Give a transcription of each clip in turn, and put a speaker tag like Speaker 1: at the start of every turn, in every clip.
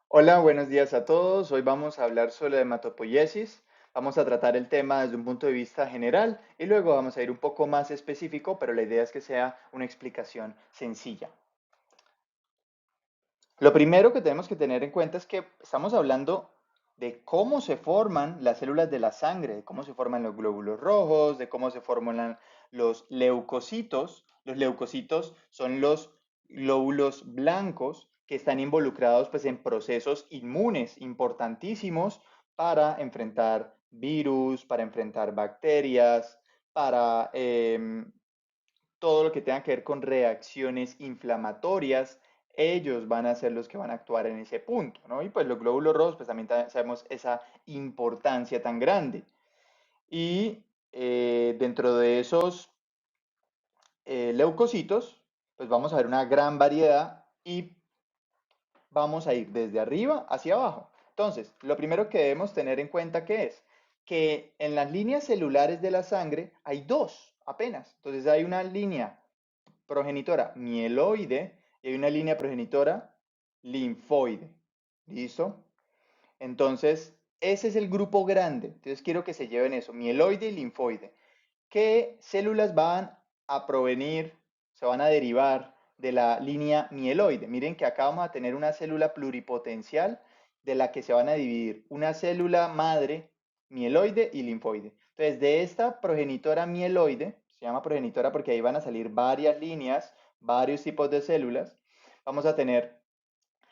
Speaker 1: Hola, buenos días a todos. Hoy vamos a hablar sobre la hematopoiesis. Vamos a tratar el tema desde un punto de vista general y luego vamos a ir un poco más específico, pero la idea es que sea una explicación sencilla. Lo primero que tenemos que tener en cuenta es que estamos hablando de cómo se forman las células de la sangre, de cómo se forman los glóbulos rojos, de cómo se forman los leucocitos. Los leucocitos son los glóbulos blancos que están involucrados pues, en procesos inmunes importantísimos para enfrentar virus, para enfrentar bacterias, para todo lo que tenga que ver con reacciones inflamatorias, ellos van a ser los que van a actuar en ese punto, ¿no? Y pues los glóbulos rojos, pues también sabemos esa importancia tan grande. Y dentro de esos leucocitos, pues vamos a ver una gran variedad y vamos a ir desde arriba hacia abajo. Entonces, lo primero que debemos tener en cuenta que es que en las líneas celulares de la sangre hay dos apenas. Entonces hay una línea progenitora mieloide y hay una línea progenitora linfoide. ¿Listo? Entonces, ese es el grupo grande. Entonces, quiero que se lleven eso, mieloide y linfoide. ¿Qué células van a provenir, se van a derivar de la línea mieloide? Miren que acá vamos a tener una célula pluripotencial de la que se van a dividir una célula madre mieloide y linfoide. Entonces, de esta progenitora mieloide, se llama progenitora porque ahí van a salir varias líneas, varios tipos de células, vamos a tener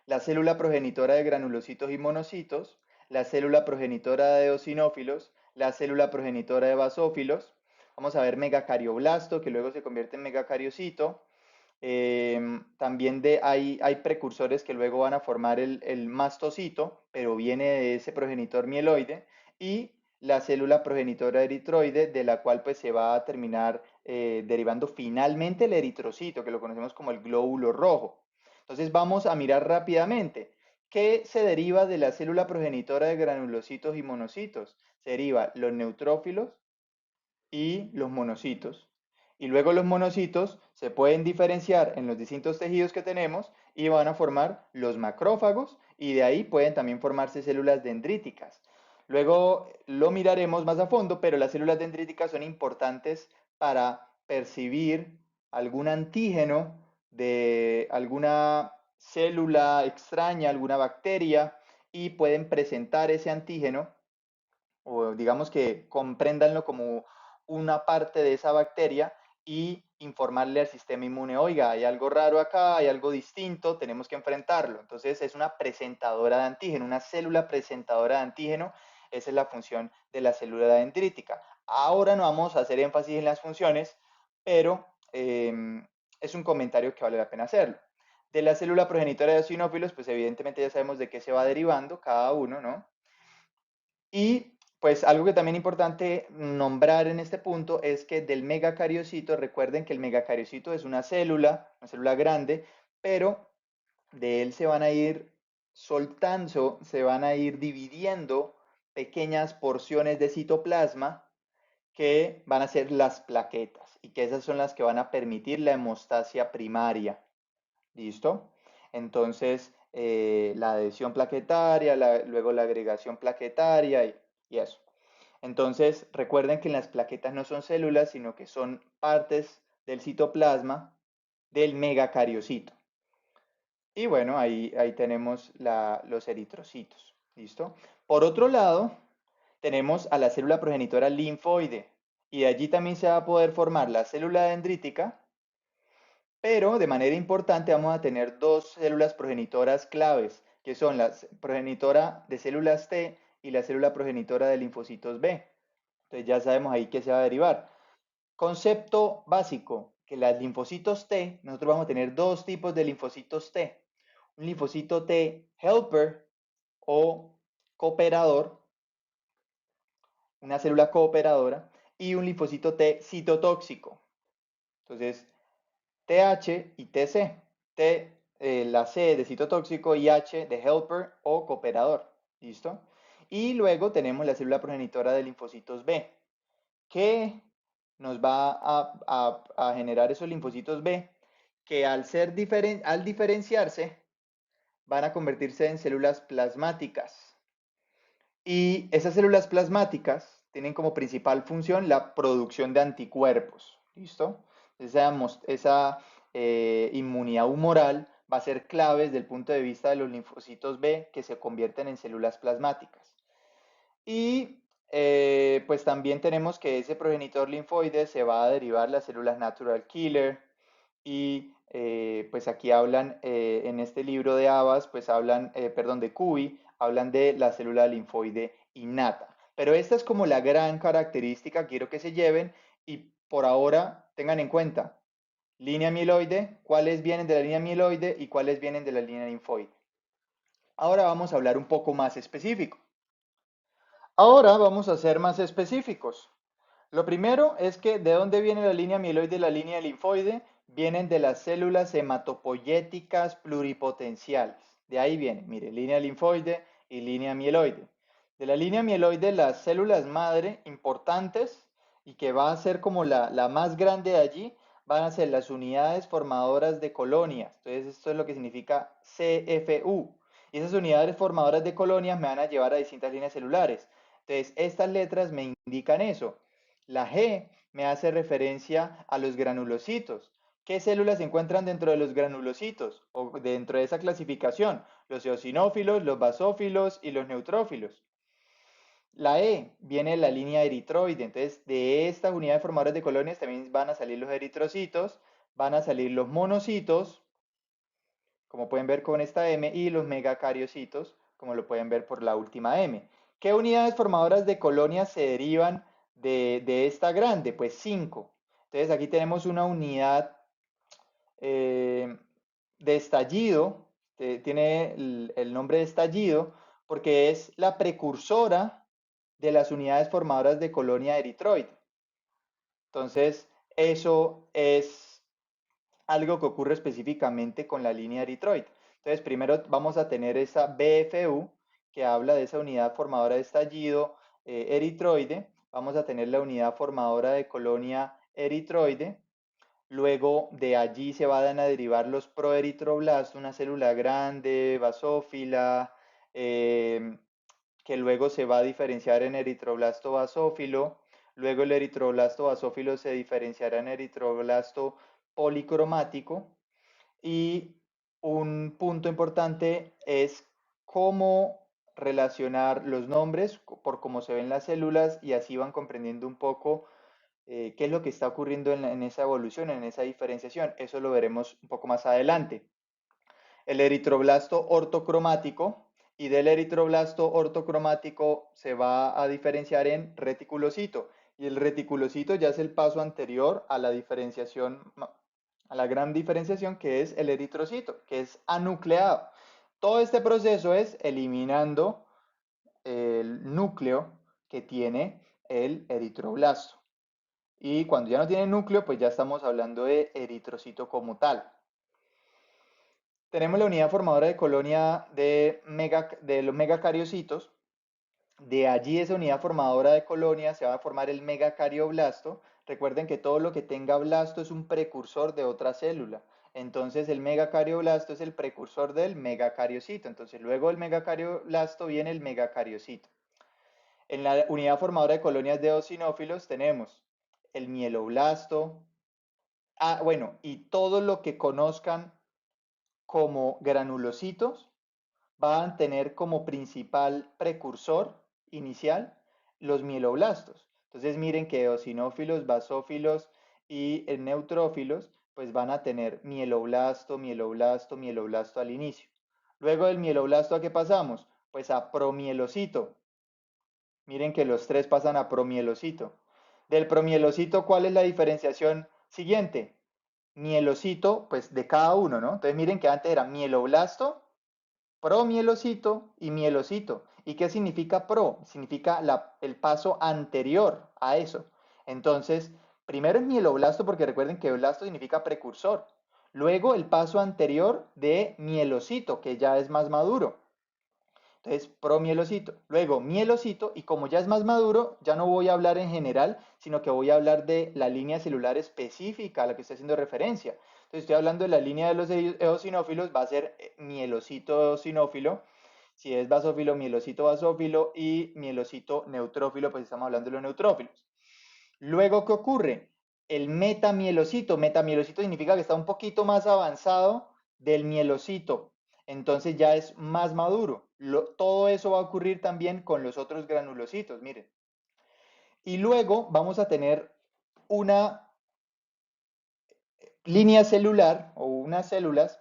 Speaker 1: la célula progenitora de granulocitos y monocitos, la célula progenitora de eosinófilos, la célula progenitora de basófilos. Vamos a ver megacardioblasto, que luego se convierte en megacariocito. También hay precursores que luego van a formar el mastocito, pero viene de ese progenitor mieloide. Y la célula progenitora eritroide, de la cual pues se va a terminar derivando finalmente el eritrocito, que lo conocemos como el glóbulo rojo. Entonces vamos a mirar rápidamente. ¿Qué se deriva de la célula progenitora de granulocitos y monocitos? Se deriva los neutrófilos y los monocitos. Y luego los monocitos se pueden diferenciar en los distintos tejidos que tenemos y van a formar los macrófagos y de ahí pueden también formarse células dendríticas. Luego lo miraremos más a fondo, pero las células dendríticas son importantes para percibir algún antígeno de alguna célula extraña, alguna bacteria, y pueden presentar ese antígeno, o digamos que compréndanlo como una parte de esa bacteria y informarle al sistema inmune, oiga, hay algo raro acá, hay algo distinto, tenemos que enfrentarlo. Entonces es una presentadora de antígeno, una célula presentadora de antígeno, esa es la función de la célula dendrítica. Ahora no vamos a hacer énfasis en las funciones, pero es un comentario que vale la pena hacerlo. De la célula progenitora de eosinófilos, pues evidentemente ya sabemos de qué se va derivando cada uno, ¿no? Y pues algo que también es importante nombrar en este punto es que del megacariocito, recuerden que el megacariocito es una célula grande, pero de él se van a ir soltando, se van a ir dividiendo pequeñas porciones de citoplasma que van a ser las plaquetas y que esas son las que van a permitir la hemostasia primaria. ¿Listo? Entonces, la adhesión plaquetaria, luego la agregación plaquetaria y eso. Entonces, recuerden que las plaquetas no son células, sino que son partes del citoplasma del megacariocito. Y bueno, ahí tenemos los eritrocitos. ¿Listo? Por otro lado, tenemos a la célula progenitora linfoide. Y de allí también se va a poder formar la célula dendrítica, pero de manera importante vamos a tener dos células progenitoras claves, que son la progenitora de células T y la célula progenitora de linfocitos B. Entonces ya sabemos ahí qué se va a derivar. Concepto básico, que las linfocitos T, nosotros vamos a tener dos tipos de linfocitos T. Un linfocito T helper o cooperador, una célula cooperadora, y un linfocito T citotóxico. Entonces, TH y TC. La C de citotóxico y H de helper o cooperador. ¿Listo? Y luego tenemos la célula progenitora de linfocitos B, que nos va a generar esos linfocitos B, que al diferenciarse van a convertirse en células plasmáticas. Y esas células plasmáticas tienen como principal función la producción de anticuerpos. ¿Listo? Esa inmunidad humoral va a ser clave desde el punto de vista de los linfocitos B que se convierten en células plasmáticas. Y pues también tenemos que ese progenitor linfoide se va a derivar las células natural killer y pues aquí hablan en este libro de Abbas, pues hablan, perdón, de Cuy, hablan de la célula linfoide innata. Pero esta es como la gran característica, quiero que se lleven y por ahora tengan en cuenta, línea mieloide, cuáles vienen de la línea mieloide y cuáles vienen de la línea linfoide. Ahora vamos a hablar un poco más específico. Ahora vamos a ser más específicos. Lo primero es que de dónde viene la línea mieloide y la línea linfoide, vienen de las células hematopoyéticas pluripotenciales. De ahí viene, mire, línea linfoide y línea mieloide. De la línea mieloide, las células madre importantes y que va a ser como la más grande de allí, van a ser las unidades formadoras de colonias. Entonces, esto es lo que significa CFU. Y esas unidades formadoras de colonias me van a llevar a distintas líneas celulares. Entonces, estas letras me indican eso. La G me hace referencia a los granulocitos. ¿Qué células se encuentran dentro de los granulocitos o dentro de esa clasificación? Los eosinófilos, los basófilos y los neutrófilos. La E viene de la línea eritroide, entonces de estas unidades formadoras de colonias también van a salir los eritrocitos, van a salir los monocitos, como pueden ver con esta M, y los megacariocitos, como lo pueden ver por la última M. ¿Qué unidades formadoras de colonias se derivan de esta grande? Pues 5. Entonces aquí tenemos una unidad de estallido, tiene el nombre de estallido, porque es la precursora de las unidades formadoras de colonia eritroide. Entonces, eso es algo que ocurre específicamente con la línea eritroide. Entonces, primero vamos a tener esa BFU, que habla de esa unidad formadora de estallido eritroide. Vamos a tener la unidad formadora de colonia eritroide. Luego de allí se van a derivar los proeritroblastos, una célula grande, basófila, que luego se va a diferenciar en eritroblasto basófilo. Luego el eritroblasto basófilo se diferenciará en eritroblasto policromático. Y un punto importante es cómo relacionar los nombres por cómo se ven las células y así van comprendiendo un poco qué es lo que está ocurriendo en esa evolución, en esa diferenciación. Eso lo veremos un poco más adelante. El eritroblasto ortocromático y del eritroblasto ortocromático se va a diferenciar en reticulocito. Y el reticulocito ya es el paso anterior a la diferenciación, a la gran diferenciación que es el eritrocito, que es anucleado. Todo este proceso es eliminando el núcleo que tiene el eritroblasto. Y cuando ya no tiene núcleo, pues ya estamos hablando de eritrocito como tal. Tenemos la unidad formadora de colonia de los megacariocitos. De allí esa unidad formadora de colonia se va a formar el megacardioblasto. Recuerden que todo lo que tenga blasto es un precursor de otra célula. Entonces el megacardioblasto es el precursor del megacariocito. Entonces luego del megacardioblasto viene el megacariocito. En la unidad formadora de colonias de eosinófilos tenemos el mieloblasto. Bueno, y todo lo que conozcan como granulocitos van a tener como principal precursor inicial los mieloblastos. Entonces miren que eosinófilos, basófilos y neutrófilos pues van a tener mieloblasto, mieloblasto, mieloblasto al inicio. Luego del mieloblasto, ¿a qué pasamos? Pues a promielocito. Miren que los tres pasan a promielocito. Del promielocito, ¿cuál es la diferenciación siguiente? Mielocito, pues de cada uno, ¿no? Entonces miren que antes era mieloblasto, promielocito y mielocito. ¿Y qué significa pro? Significa el paso anterior a eso. Entonces, primero es mieloblasto porque recuerden que blasto significa precursor. Luego el paso anterior de mielocito, que ya es más maduro. Entonces, promielocito. Luego, mielocito, y como ya es más maduro, ya no voy a hablar en general, sino que voy a hablar de la línea celular específica a la que estoy haciendo referencia. Entonces, estoy hablando de la línea de los eosinófilos, va a ser mielocito eosinófilo. Si es basófilo, mielocito basófilo y mielocito neutrófilo, pues estamos hablando de los neutrófilos. Luego, ¿qué ocurre? El metamielocito. Metamielocito significa que está un poquito más avanzado del mielocito. Entonces ya es más maduro. Todo eso va a ocurrir también con los otros granulocitos, miren. Y luego vamos a tener una línea celular o unas células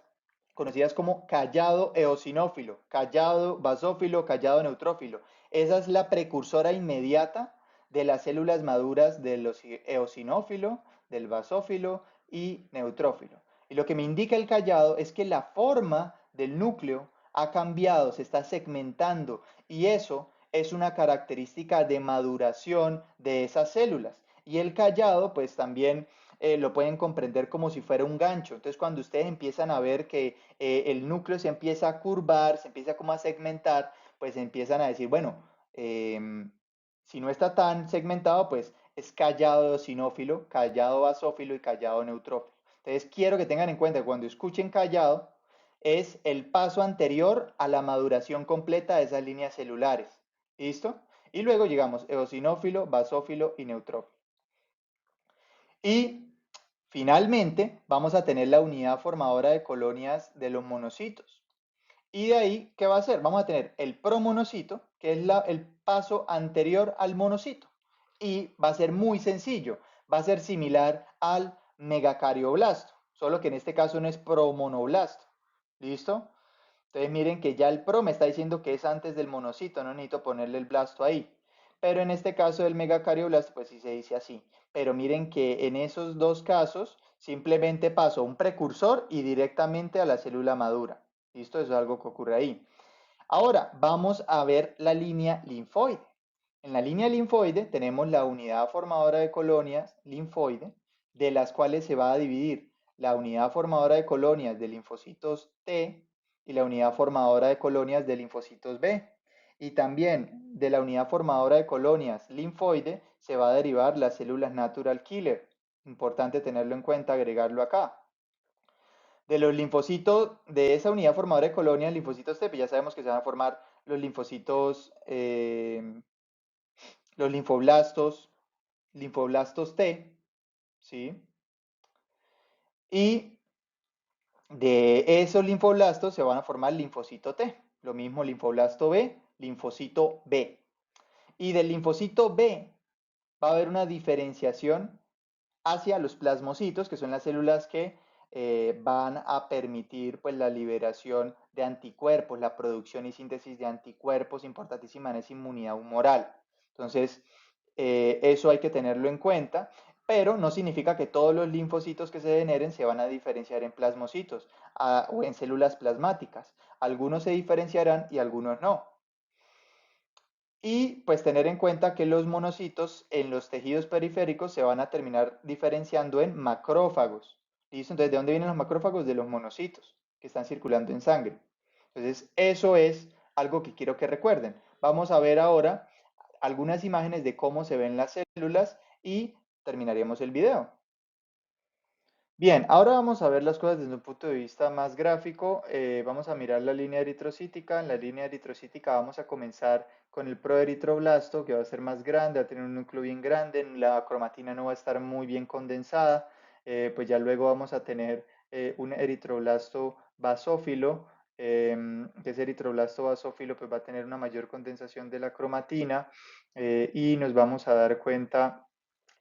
Speaker 1: conocidas como callado eosinófilo, callado basófilo, callado neutrófilo. Esa es la precursora inmediata de las células maduras del eosinófilo, del basófilo y neutrófilo. Y lo que me indica el callado es que la forma del núcleo ha cambiado, se está segmentando y eso es una característica de maduración de esas células. Y el callado pues también lo pueden comprender como si fuera un gancho. Entonces, cuando ustedes empiezan a ver que el núcleo se empieza a curvar, se empieza como a segmentar, pues empiezan a decir, bueno, si no está tan segmentado, pues es callado sinófilo, callado basófilo y callado neutrófilo. Entonces, quiero que tengan en cuenta que cuando escuchen callado, es el paso anterior a la maduración completa de esas líneas celulares. ¿Listo? Y luego llegamos eosinófilo, basófilo y neutrófilo. Y finalmente vamos a tener la unidad formadora de colonias de los monocitos. Y de ahí, ¿qué va a hacer? Vamos a tener el promonocito, que es el paso anterior al monocito. Y va a ser muy sencillo. Va a ser similar al megacardioblasto, solo que en este caso no es promonoblasto. ¿Listo? Entonces miren que ya el pro me está diciendo que es antes del monocito, no necesito ponerle el blasto ahí. Pero en este caso del megacardioblasto, pues sí se dice así. Pero miren que en esos dos casos simplemente paso un precursor y directamente a la célula madura. ¿Listo? Eso es algo que ocurre ahí. Ahora vamos a ver la línea linfoide. En la línea linfoide tenemos la unidad formadora de colonias linfoide, de las cuales se va a dividir la unidad formadora de colonias de linfocitos T y la unidad formadora de colonias de linfocitos B. Y también de la unidad formadora de colonias linfoide se va a derivar las células natural killer. Importante tenerlo en cuenta, agregarlo acá. De los linfocitos, de esa unidad formadora de colonias, linfocitos T, pues ya sabemos que se van a formar los linfocitos, los linfoblastos T, ¿sí? Y de esos linfoblastos se van a formar linfocito T, lo mismo linfoblasto B, linfocito B. Y del linfocito B va a haber una diferenciación hacia los plasmocitos, que son las células que van a permitir pues, la liberación de anticuerpos, la producción y síntesis de anticuerpos, importantísima en esa inmunidad humoral. Entonces, eso hay que tenerlo en cuenta, pero no significa que todos los linfocitos que se generen se van a diferenciar en plasmocitos o en células plasmáticas. Algunos se diferenciarán y algunos no. Y pues tener en cuenta que los monocitos en los tejidos periféricos se van a terminar diferenciando en macrófagos. ¿Listo? Entonces, ¿de dónde vienen los macrófagos? De los monocitos que están circulando en sangre. Entonces, eso es algo que quiero que recuerden. Vamos a ver ahora algunas imágenes de cómo se ven las células y terminaremos el video. Bien, ahora vamos a ver las cosas desde un punto de vista más gráfico. Vamos a mirar la línea eritrocítica. En la línea eritrocítica vamos a comenzar con el proeritroblasto, que va a ser más grande, va a tener un núcleo bien grande, la cromatina no va a estar muy bien condensada. Pues ya luego vamos a tener un eritroblasto basófilo, que ese eritroblasto basófilo pues va a tener una mayor condensación de la cromatina y nos vamos a dar cuenta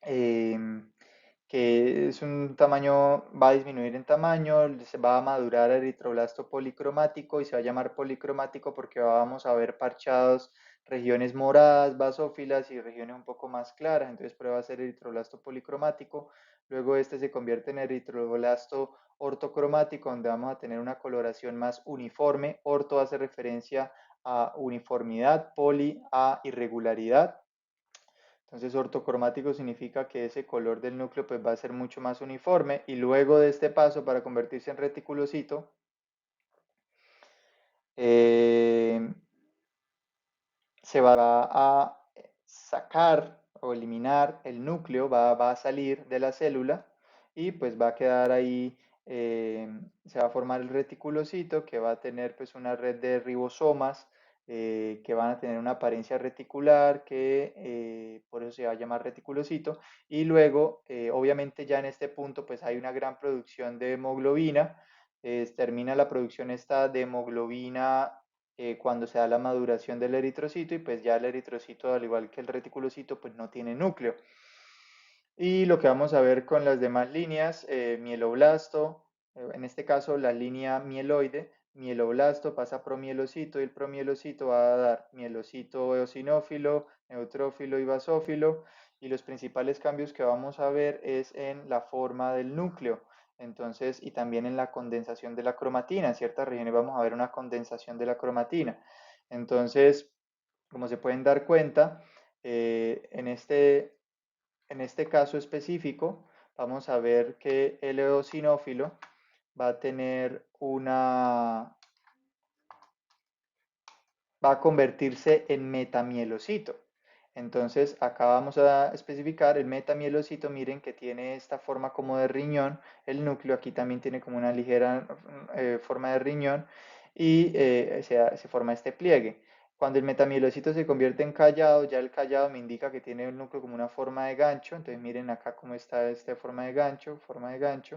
Speaker 1: que es un tamaño, va a disminuir en tamaño, se va a madurar eritroblasto policromático y se va a llamar policromático porque vamos a ver parchados regiones moradas, basófilas y regiones un poco más claras, entonces prueba a ser eritroblasto policromático. Luego este se convierte en eritroblasto ortocromático, donde vamos a tener una coloración más uniforme. Orto hace referencia a uniformidad, poli a irregularidad. Entonces ortocromático significa que ese color del núcleo pues, va a ser mucho más uniforme y luego de este paso para convertirse en reticulocito, eh, se va a sacar o eliminar el núcleo, va a salir de la célula y pues va a quedar ahí, se va a formar el reticulocito que va a tener pues una red de ribosomas que van a tener una apariencia reticular que por eso se va a llamar reticulocito y luego obviamente ya en este punto pues hay una gran producción de hemoglobina, termina la producción esta de hemoglobina cuando se da la maduración del eritrocito y pues ya el eritrocito, al igual que el reticulocito, pues no tiene núcleo. Y lo que vamos a ver con las demás líneas, mieloblasto, en este caso la línea mieloide, mieloblasto pasa a promielocito y el promielocito va a dar mielocito eosinófilo, neutrófilo y basófilo. Y los principales cambios que vamos a ver es en la forma del núcleo. Entonces, y también en la condensación de la cromatina. En ciertas regiones vamos a ver una condensación de la cromatina. Entonces, como se pueden dar cuenta, en este caso específico, vamos a ver que el eosinófilo va a tener va a convertirse en metamielocito. Entonces, acá vamos a especificar el metamielocito, miren que tiene esta forma como de riñón, el núcleo aquí también tiene como una ligera forma de riñón y se forma este pliegue. Cuando el metamielocito se convierte en callado, ya el callado me indica que tiene el núcleo como una forma de gancho, entonces miren acá cómo está esta forma de gancho,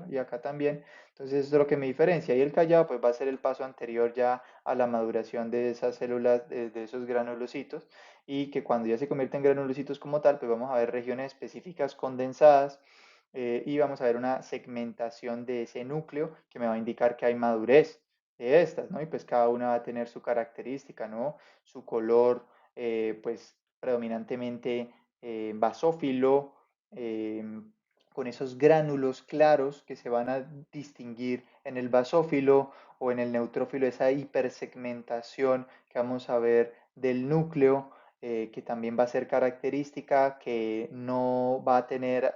Speaker 1: y acá también, entonces eso es lo que me diferencia, y el callado pues va a ser el paso anterior ya a la maduración de esas células, de esos granulocitos, y que cuando ya se convierten en granulocitos como tal, pues vamos a ver regiones específicas condensadas y vamos a ver una segmentación de ese núcleo que me va a indicar que hay madurez de estas, ¿no? Y pues cada una va a tener su característica, ¿no? Su color, pues predominantemente basófilo, eh, con esos gránulos claros que se van a distinguir en el basófilo o en el neutrófilo, esa hipersegmentación que vamos a ver del núcleo, que también va a ser característica, que no va a tener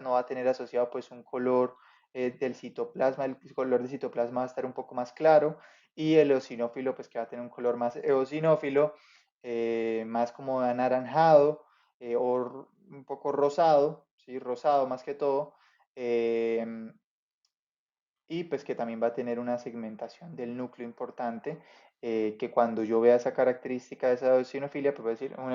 Speaker 1: asociado pues un color del citoplasma, el color del citoplasma va a estar un poco más claro, y el eosinófilo pues que va a tener un color más eosinófilo, más como anaranjado o un poco rosado, ¿sí? Rosado más que todo, eh, y pues que también va a tener una segmentación del núcleo importante, que cuando yo vea esa característica de esa eosinofilia, pues voy a decir un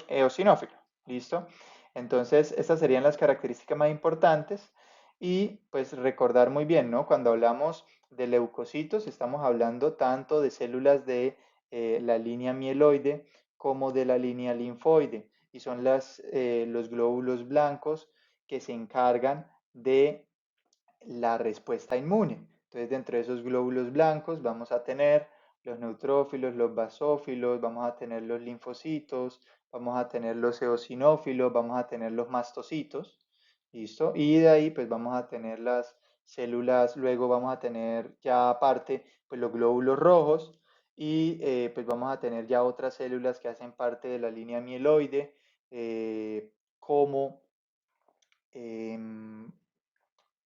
Speaker 1: eosinófilo, ¿listo? Entonces, estas serían las características más importantes y pues recordar muy bien, ¿no? Cuando hablamos de leucocitos, estamos hablando tanto de células de la línea mieloide como de la línea linfoide y son los glóbulos blancos que se encargan de la respuesta inmune. Entonces, dentro de esos glóbulos blancos vamos a tener los neutrófilos, los basófilos, vamos a tener los linfocitos, vamos a tener los eosinófilos, vamos a tener los mastocitos, ¿listo? Y de ahí pues vamos a tener las células, luego vamos a tener ya aparte pues los glóbulos rojos y pues vamos a tener ya otras células que hacen parte de la línea mieloide, como em,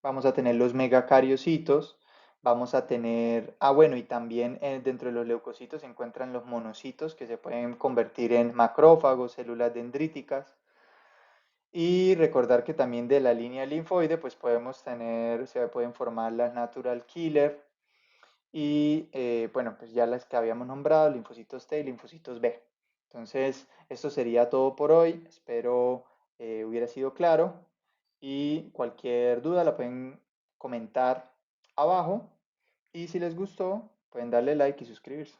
Speaker 1: vamos a tener los megacariocitos, vamos a tener, bueno, y también dentro de los leucocitos se encuentran los monocitos que se pueden convertir en macrófagos, células dendríticas. Y recordar que también de la línea linfoide, pues podemos tener, se pueden formar las natural killer y, bueno, pues ya las que habíamos nombrado, linfocitos T y linfocitos B. Entonces, esto sería todo por hoy. Espero hubiera sido claro y cualquier duda la pueden comentar abajo y si les gustó, pueden darle like y suscribirse.